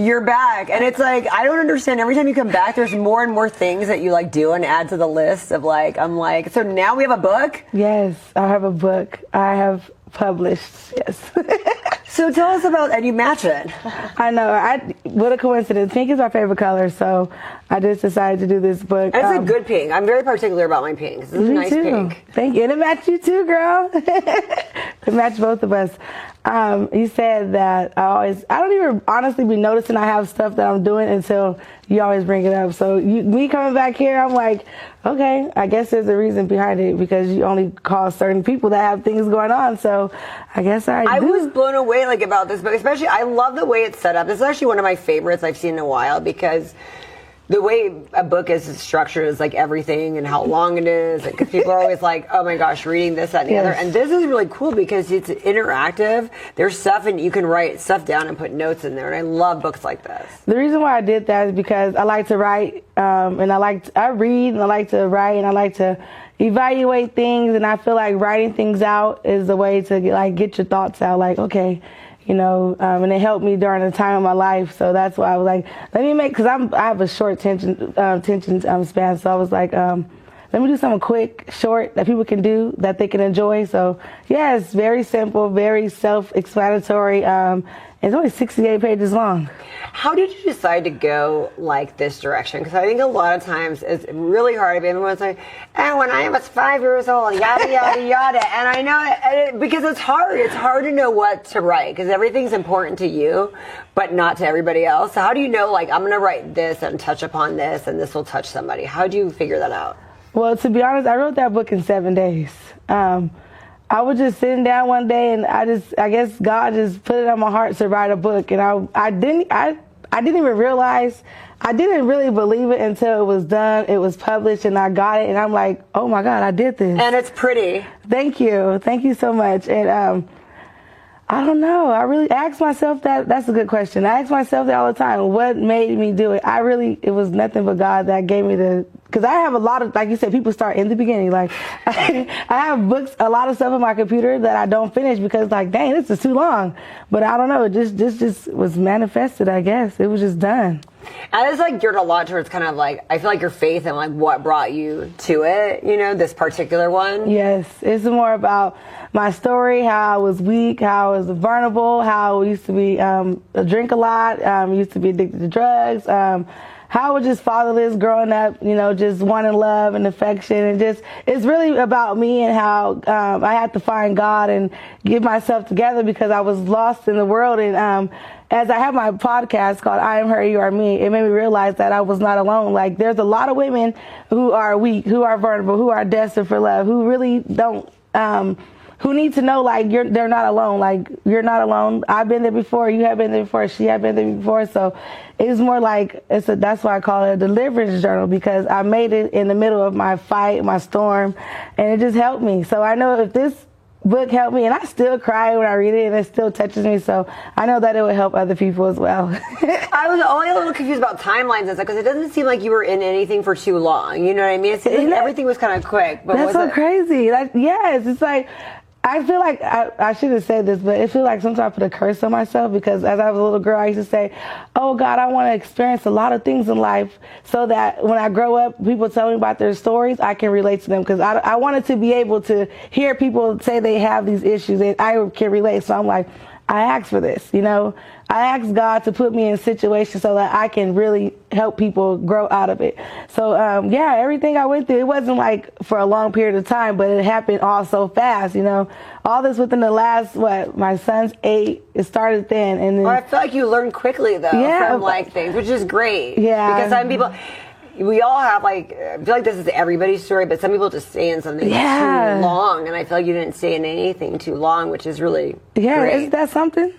You're back. And it's like, I don't understand. Every time you come back, there's more and more things that you like do and add to the list of like, I'm like, so now we have a book? Yes, I have a book. I have published, yes. So tell us about, and you match it. I know. What a coincidence. Pink is my favorite color, so I just decided to do this book. And it's a good pink. I'm very particular about my pinks. This is a nice pink. Thank you. And it matched you too, girl. It matched both of us. You said that I don't even honestly be noticing I have stuff that I'm doing until you always bring it up. So me coming back here, I'm like, okay, I guess there's a reason behind it because you only call certain people that have things going on. So I guess I was blown away like about this book, especially I love the way it's set up. This is actually one of my favorites I've seen in a while because the way a book is structured is like everything and how long it is. Because people are always like, oh my gosh, reading this, that, and the other. And this is really cool because it's interactive. There's stuff and you can write stuff down and put notes in there. And I love books like this. The reason why I did that is because I like to write and I read and I like to write and I like to evaluate things. And I feel like writing things out is the way to get your thoughts out. Like, okay. You know, and it helped me during a time of my life. So that's why I was like, let me because I have a short attention span. So I was like, let me do something quick, short that people can do that they can enjoy. So yeah, it's very simple, very self-explanatory. It's only 68 pages long. How did you decide to go like this direction? Because I think a lot of times it's really hard. Everyone's like, and when I was 5 years old, yada, yada, yada. And I know because it's hard. It's hard to know what to write because everything's important to you, but not to everybody else. So how do you know, like, I'm going to write this and touch upon this and this will touch somebody? How do you figure that out? Well, to be honest, I wrote that book in 7 days. I was just sitting down one day and I guess God just put it on my heart to write a book. And I didn't even realize, I didn't really believe it until it was done. It was published and I got it. And I'm like, oh my God, I did this. And it's pretty. Thank you. Thank you so much. And, I don't know. I really ask myself that. That's a good question. I ask myself that all the time. What made me do it? It was nothing but God that gave me because I have a lot of, like you said, people start in the beginning. Like I have books, a lot of stuff on my computer that I don't finish because like, dang, this is too long. But I don't know. It just was manifested, I guess. It was just done. And it's like geared a lot towards kind of like, I feel like your faith and like what brought you to it, you know, this particular one. Yes. It's more about my story, how I was weak, how I was vulnerable, how I used to be, drink a lot, used to be addicted to drugs, how I was just fatherless growing up, you know, just wanting love and affection and it's really about me and how, I had to find God and get myself together because I was lost in the world. And, as I have my podcast called I Am Her, You Are Me, it made me realize that I was not alone. Like there's a lot of women who are weak, who are vulnerable, who are desperate for love, who really don't, who need to know like they're not alone. Like you're not alone. I've been there before. You have been there before. She have been there before. So it's more like that's why I call it a deliverance journal because I made it in the middle of my fight, my storm, and it just helped me. So I know if this book helped me, and I still cry when I read it, and it still touches me. So I know that it would help other people as well. I was only a little confused about timelines and stuff because it doesn't seem like you were in anything for too long. You know what I mean? It seems like everything was kind of quick. But that's so crazy. Like, yes, it's like I feel like I should have said this, but it feels like sometimes I put a curse on myself because as I was a little girl, I used to say, oh God, I want to experience a lot of things in life so that when I grow up, people tell me about their stories, I can relate to them because I wanted to be able to hear people say they have these issues and I can relate. So I'm like, I asked for this, you know. I asked God to put me in situations so that I can really help people grow out of it. So, yeah, everything I went through, it wasn't like for a long period of time, but it happened all so fast, you know. All this within the last, my son's 8, it started then. And then, I feel like you learn quickly, though, from like things, which is great. Yeah. Because some people, we all have like, I feel like this is everybody's story, but some people just stay in something too long. And I feel like you didn't stay in anything too long, which is really great. Isn't that something?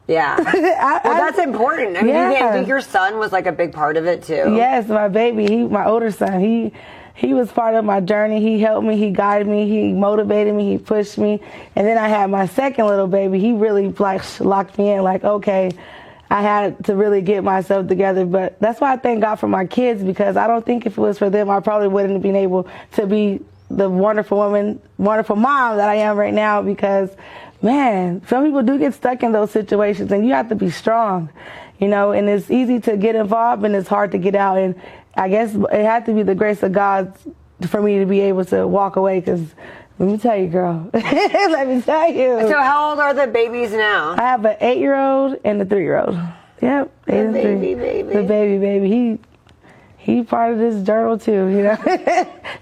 Yeah. Well, that's important. I mean, I think your son was like a big part of it too. Yes, my baby, my older son, he was part of my journey. He helped me, he guided me, he motivated me, he pushed me. And then I had my second little baby. He really like locked me in like, okay, I had to really get myself together. But that's why I thank God for my kids because I don't think if it was for them, I probably wouldn't have been able to be the wonderful woman, wonderful mom that I am right now because man, some people do get stuck in those situations and you have to be strong. and it's easy to get involved and it's hard to get out. And I guess it had to be the grace of God for me to be able to walk away, because let me tell you, girl. Let me tell you. So how old are the babies now? I have an 8-year-old and a 3-year-old. Yep. The baby. The baby. He part of this journal too,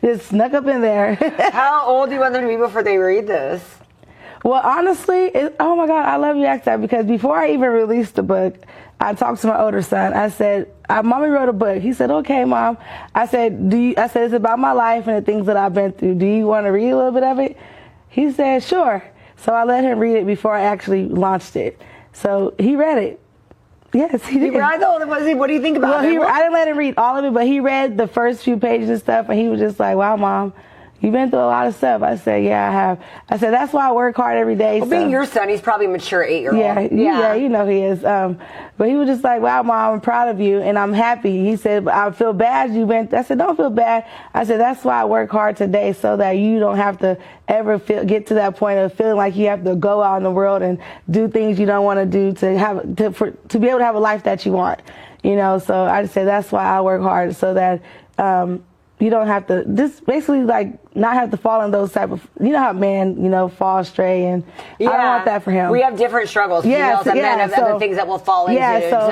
just snuck up in there. How old do you want them to be before they read this? Well, honestly, oh my God, I love you asked that, because before I even released the book, I talked to my older son. I said, Mommy wrote a book. He said, okay, Mom. I said, it's about my life and the things that I've been through. Do you want to read a little bit of it? He said, sure. So I let him read it before I actually launched it. So he read it. Yes, he did. What do you think about it? I didn't let him read all of it, but he read the first few pages and stuff, and he was just like, wow, Mom, you've been through a lot of stuff. I said, yeah, I have. I said, that's why I work hard every day. Well, being your son, he's probably a mature 8-year-old. Yeah, he is. But he was just like, wow, Mom, I'm proud of you, and I'm happy. He said, I feel bad I said, don't feel bad. I said, that's why I work hard today, so that you don't have to ever get to that point of feeling like you have to go out in the world and do things you don't want to do to be able to have a life that you want. So I just said, that's why I work hard, so that you don't have to, just basically like not have to fall in those type of, how men, fall astray, and I don't want that for him. We have different struggles. Men have other things that will fall into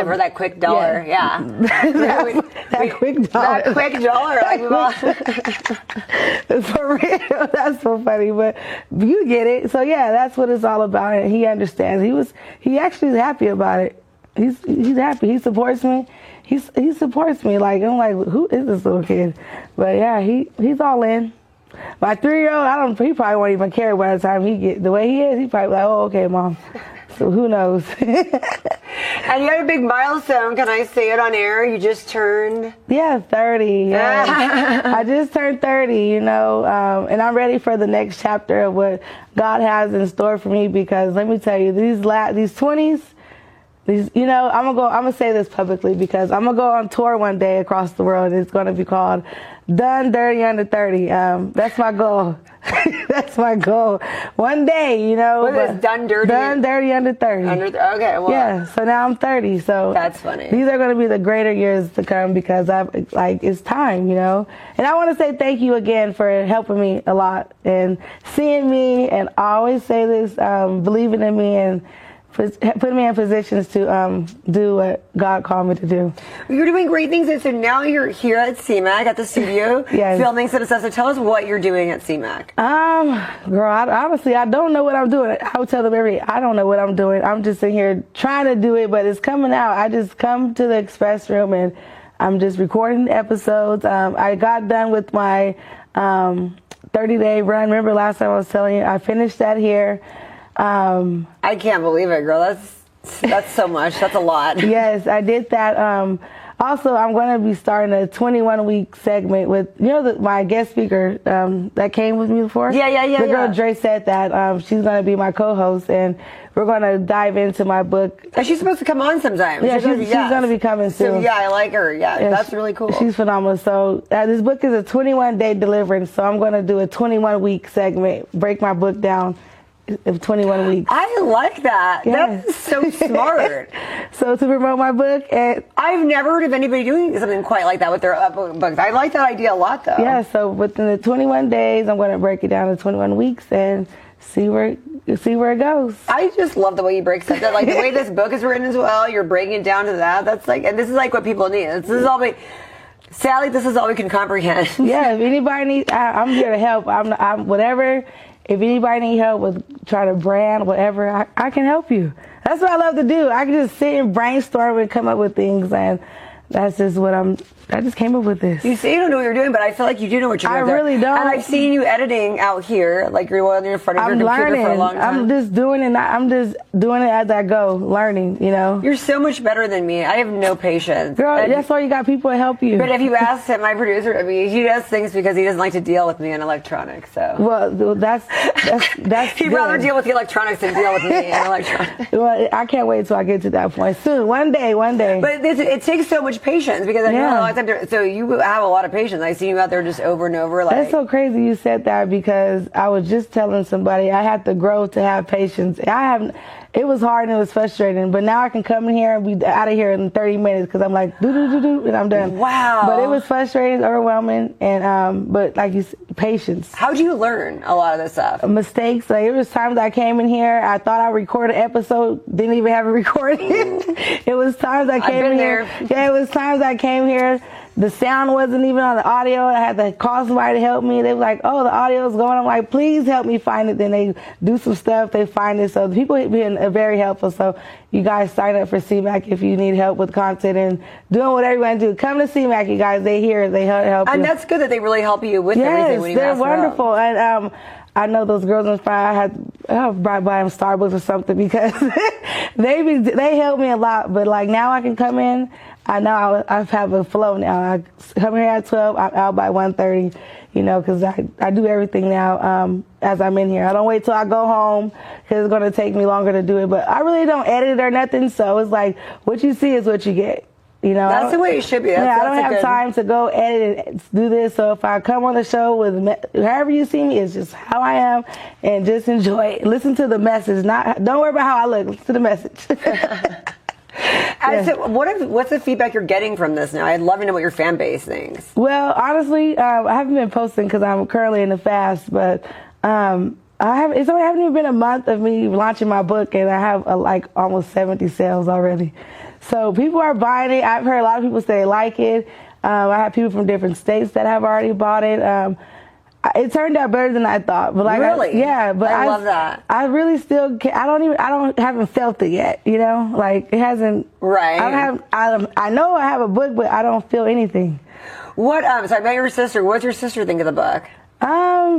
for that quick dollar. Yeah. that quick dollar. That quick dollar. For real. That's so funny, but you get it. So that's what it's all about, and he understands. He actually is happy about it. He's happy. He supports me. He supports me. Like, I'm like, who is this little kid? But he's all in. My 3-year-old, he probably won't even care by the time the way he is, he probably like, oh, okay, Mom. So who knows? And you had a big milestone. Can I say it on air? You just turned? 30. Yeah. I just turned 30, and I'm ready for the next chapter of what God has in store for me, because let me tell you, these 20s, I'm gonna say this publicly, because I'm gonna go on tour one day across the world. It's gonna be called Done Dirty Under 30. That's my goal. That's my goal. One day, What is Done Dirty? Done Dirty Under 30. Okay, well. Yeah, so now I'm 30, so. That's funny. These are gonna be the greater years to come, because it's time, And I wanna say thank you again for helping me a lot and seeing me, and I always say this, believing in me and put me in positions to do what God called me to do. You're doing great things, and so now you're here at CMAC at the studio, filming some stuff. So tell us what you're doing at CMAC. Girl, honestly, I don't know what I'm doing. I would tell them I don't know what I'm doing. I'm just sitting here trying to do it, but it's coming out. I just come to the express room and I'm just recording episodes. I got done with my 30-day run. Remember last time I was telling you, I finished that here. I can't believe it, girl. That's so much. That's a lot. Yes, I did that. Also, I'm going to be starting a 21-week segment with, my guest speaker that came with me before? Yeah. The girl Dre said that she's going to be my co-host, and we're going to dive into my book. And she's supposed to come on sometime. Yeah, she's going to be coming soon. So, I like her. Yeah, that's really cool. She's phenomenal. So this book is a 21-day deliverance, so I'm going to do a 21-week segment, break my book down of 21 weeks. I like that. Yes. That's so smart. So to promote my book, and I've never heard of anybody doing something quite like that with their books. I like that idea a lot, though. Yeah. So within the 21 days, I'm going to break it down to 21 weeks and see where it goes. I just love the way you break stuff down. Like the way this book is written as well. You're breaking it down to that. That's like, and this is like what people need. This is all Sally, this is all we can comprehend. Yeah. If anybody needs, I'm here to help. I'm whatever. If anybody need help with trying to brand, whatever, I can help you. That's what I love to do. I can just sit and brainstorm and come up with things, and that's just what I just came up with this. You say you don't know what you're doing, but I feel like you do know what you're doing. I really don't. And I've seen you editing out here, like you're in front of your computer for a long time. I'm just doing it. I'm just doing it as I go, learning. You're so much better than me. I have no patience. Girl, that's why you got people to help you. But if you ask him, my producer, he does things because he doesn't like to deal with me in electronics. So. Well, that's He'd rather deal with the electronics than deal with me in electronics. Well, I can't wait until I get to that point soon. One day. But it takes so much much patience because I know a lot of times. So you have a lot of patience. I see you out there just over and over. Like, that's so crazy you said that because I was just telling somebody I had to grow to have patience. It was hard and it was frustrating, but now I can come in here and be out of here in 30 minutes because I'm like, do, and I'm done. Wow. But it was frustrating, overwhelming, and but like you said, patience. How do you learn a lot of this stuff? Mistakes. Like, it was times I came in here, I thought I recorded an episode, didn't even have it recorded. It was times I came in here. Yeah, it was times I came here. The sound wasn't even on the audio. I had to call somebody to help me. They were like, oh, the audio's going. I'm like, please help me find it. Then they do some stuff. They find it. So the people have been very helpful. So you guys sign up for CMAC if you need help with content and doing whatever you want to do. Come to CMAC, you guys. They hear it. They help you. And that's good that they really help you with everything when you ask for help. They're wonderful. And I know those girls in front. I brought by them Starbucks or something because they help me a lot. But like now I can come in. I know I have a flow now. I come here at 12. I'm out by 1:30. You know, because I do everything now as I'm in here. I don't wait till I go home because it's going to take me longer to do it. But I really don't edit it or nothing. So it's like what you see is what you get. You know, that's the way it should be. I don't have time to go edit and do this. So if I come on the show with however you see me, it's just how I am, and just enjoy it. Listen to the message. Don't worry about how I look. Listen to the message. So what's the feedback you're getting from this now? I'd love to know what your fan base thinks. Well, honestly, I haven't been posting because I'm currently in the fast, but it's only haven't even been a month of me launching my book, and I have like almost 70 sales already. So people are buying it. I've heard a lot of people say they like it. I have people from different states that have already bought it. It turned out better than I thought. But like, really? But I love that. I really still haven't felt it yet, you know? Like, it hasn't. Right. I know I have a book, but I don't feel anything. So I met your sister. What's your sister think of the book?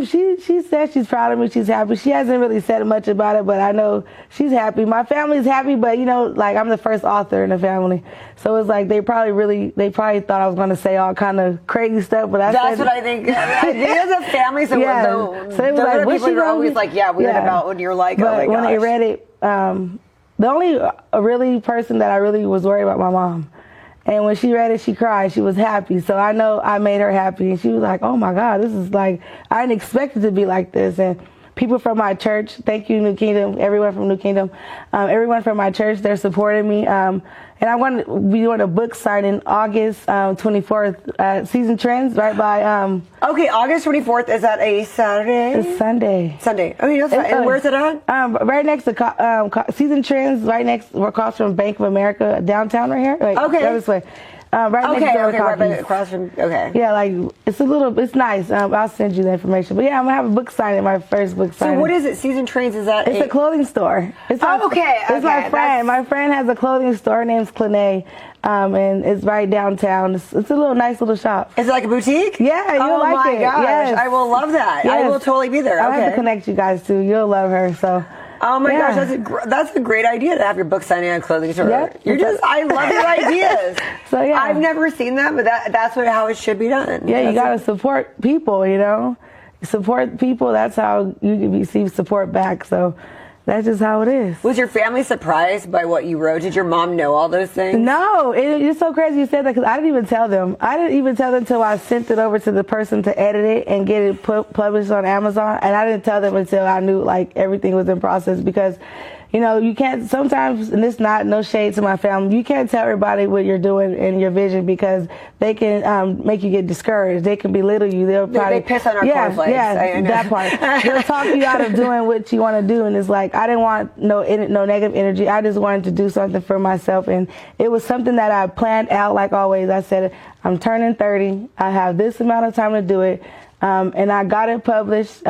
She said she's proud of me. She's happy. She hasn't really said much about it, but I know she's happy. My family's happy, but you know, like I'm the first author in the family, so it's like they probably thought I was going to say all kind of crazy stuff, but that's what I think. There's a family, so so it was like, people are always like, weird about when you're like, but oh my gosh. When they read it, the only really person that I really was worried about, my mom. And when she read it, she cried. She was happy. So I know I made her happy. And she was like, oh, my God, this is like, I didn't expect it to be like this. And people from my church, thank you, New Kingdom, everyone from New Kingdom, everyone from my church, they're supporting me. And I want to be doing a book signing August 24th at Season Trends, right by... Okay, August 24th, is that a Saturday? It's Sunday. Sunday. Oh, that's right. And where's it at? Right next to Season Trends, right next, we're across from Bank of America, downtown right here. Like, okay. This way. Right next door right across from, Yeah, like, it's nice. I'll send you the information. But yeah, I'm going to have a book signing, my first book signing. So what is it? Season Trends, is that It's a clothing store. It's my friend. My friend has a clothing store. Her name's Clene, and it's right downtown. It's a nice little shop. Is it like a boutique? Yeah, you'll like it. Oh my gosh, yes. I will love that. Yes. I will totally be there. I'll have to connect you guys too. You'll love her, so... Oh my gosh, that's a great idea to have your book signing at a clothing store. Yep. I love your ideas. So yeah, I've never seen that, but that's how it should be done. Yeah, you gotta support people. You know, support people. That's how you receive support back. So that's just how it is. Was your family surprised by what you wrote? Did your mom know all those things? No, it's so crazy you said that because I didn't even tell them. I didn't even tell them until I sent it over to the person to edit it and get it published on Amazon. And I didn't tell them until I knew like everything was in process because, you know, you can't sometimes, and it's no shade to my family, you can't tell everybody what you're doing and your vision because they can make you get discouraged. They can belittle you. They piss on our cornflakes. Yeah, that part. They'll talk you out of doing what you want to do, and it's like I didn't want no negative energy. I just wanted to do something for myself, and it was something that I planned out. Like always, I said I'm turning 30. I have this amount of time to do it, and I got it published.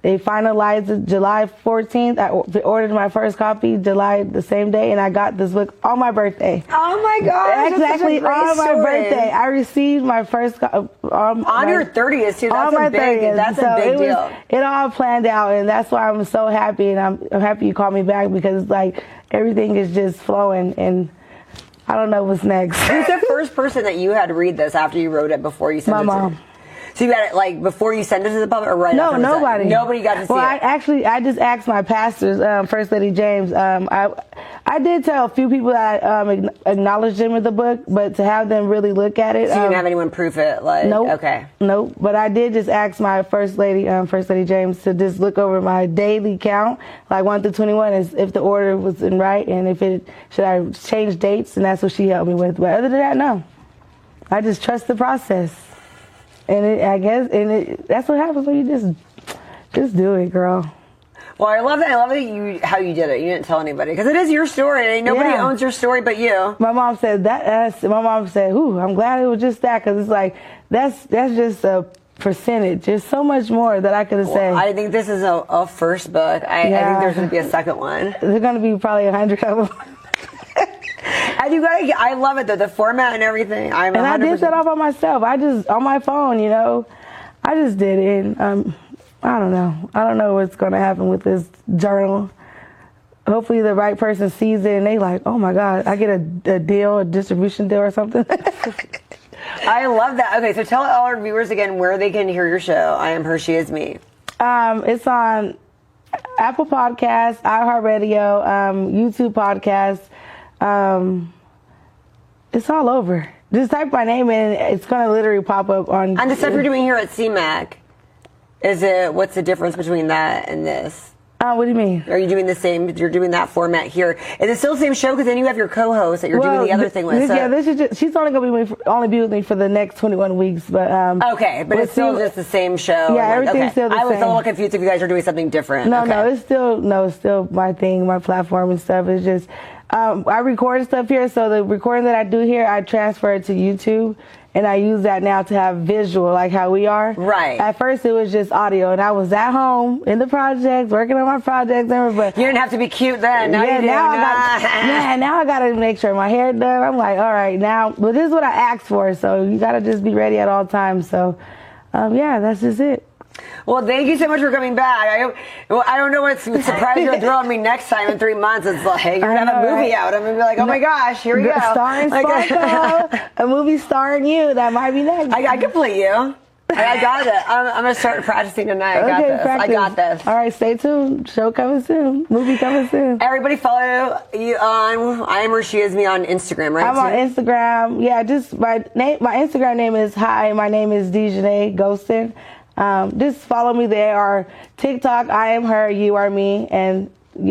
They finalized it July 14th. I ordered my first copy July the same day, and I got this book on my birthday. Oh my gosh! Exactly on my birthday, I received my first on your 30th too. That's a big deal. It all planned out, and that's why I'm so happy, and I'm happy you called me back because it's like everything is just flowing, and I don't know what's next. Who's the first person that you had read this after you wrote it before you sent it to? My mom. So you got it like before you send it to the public, or right? No, after it was done? nobody. Nobody got to see it. I just asked my pastors, First Lady James. I did tell a few people that I acknowledged them with the book, but to have them really look at it. So you didn't have anyone proof it? Like, nope. Okay. Nope. But I did just ask my First Lady James, to just look over my daily count, like 1 through 21, if the order was in right, and should I change dates, and that's what she helped me with. But other than that, no. I just trust the process. And that's what happens when you just do it, girl. Well, I love that. I love that how you did it. You didn't tell anybody because it is your story. Nobody owns your story but you. My mom said that. My mom said, "Ooh, I'm glad it was just that," because it's like that's just a percentage. There's so much more that I could have said. I think this is a first book. I think there's going to be a second one. There's going to be probably 100 of them. I love it though, the format and everything. And I did that all by myself. On my phone, I just did it. And, I don't know. I don't know what's going to happen with this journal. Hopefully the right person sees it and they like, oh my God, I get a distribution deal or something. I love that. Okay, so tell all our viewers again where they can hear your show. I Am Her, She Is Me. It's on Apple Podcasts, iHeartRadio, YouTube Podcasts. It's all over. Just type my name in, it's going to literally pop up on. And the stuff you're doing here at CMAC, what's the difference between that and this? What do you mean? Are you doing the same? You're doing that format here. Is it still the same show? Because then you have your co-host that you're doing the other thing with. This is just, she's only going to only be with me for the next 21 weeks. But okay, but it's still just the same show. Yeah, everything's still the same. I was a little confused if you guys are doing something different. No, it's still my thing, my platform and stuff. It's just I record stuff here, so the recording that I do here, I transfer it to YouTube. And I use that now to have visual, like how we are. Right. At first, it was just audio, and I was at home in the projects, working on my projects. But you didn't have to be cute then. Now you do. Now I got to make sure my hair done. I'm like, all right, now, but this is what I asked for, so you got to just be ready at all times. So, that's just it. Well, thank you so much for coming back. I don't know what surprise you'll throw on me next time in 3 months. It's like, you're going to have a movie out. I'm going to be like, oh my gosh, here we go. Starring Sparkle, a movie starring you. That might be next. I can play you. I got it. I'm going to start practicing tonight. I got this. All right, stay tuned. Show coming soon. Movie coming soon. Everybody follow you on I Am Her, She Is Me on Instagram, right? I'm on Instagram. Yeah, just my Instagram name is my name is Dejanay Ghostin. Just follow me there, or TikTok, I Am Her, You Are Me, and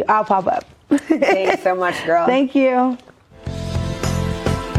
I'll pop up. Thanks so much, girl. Thank you.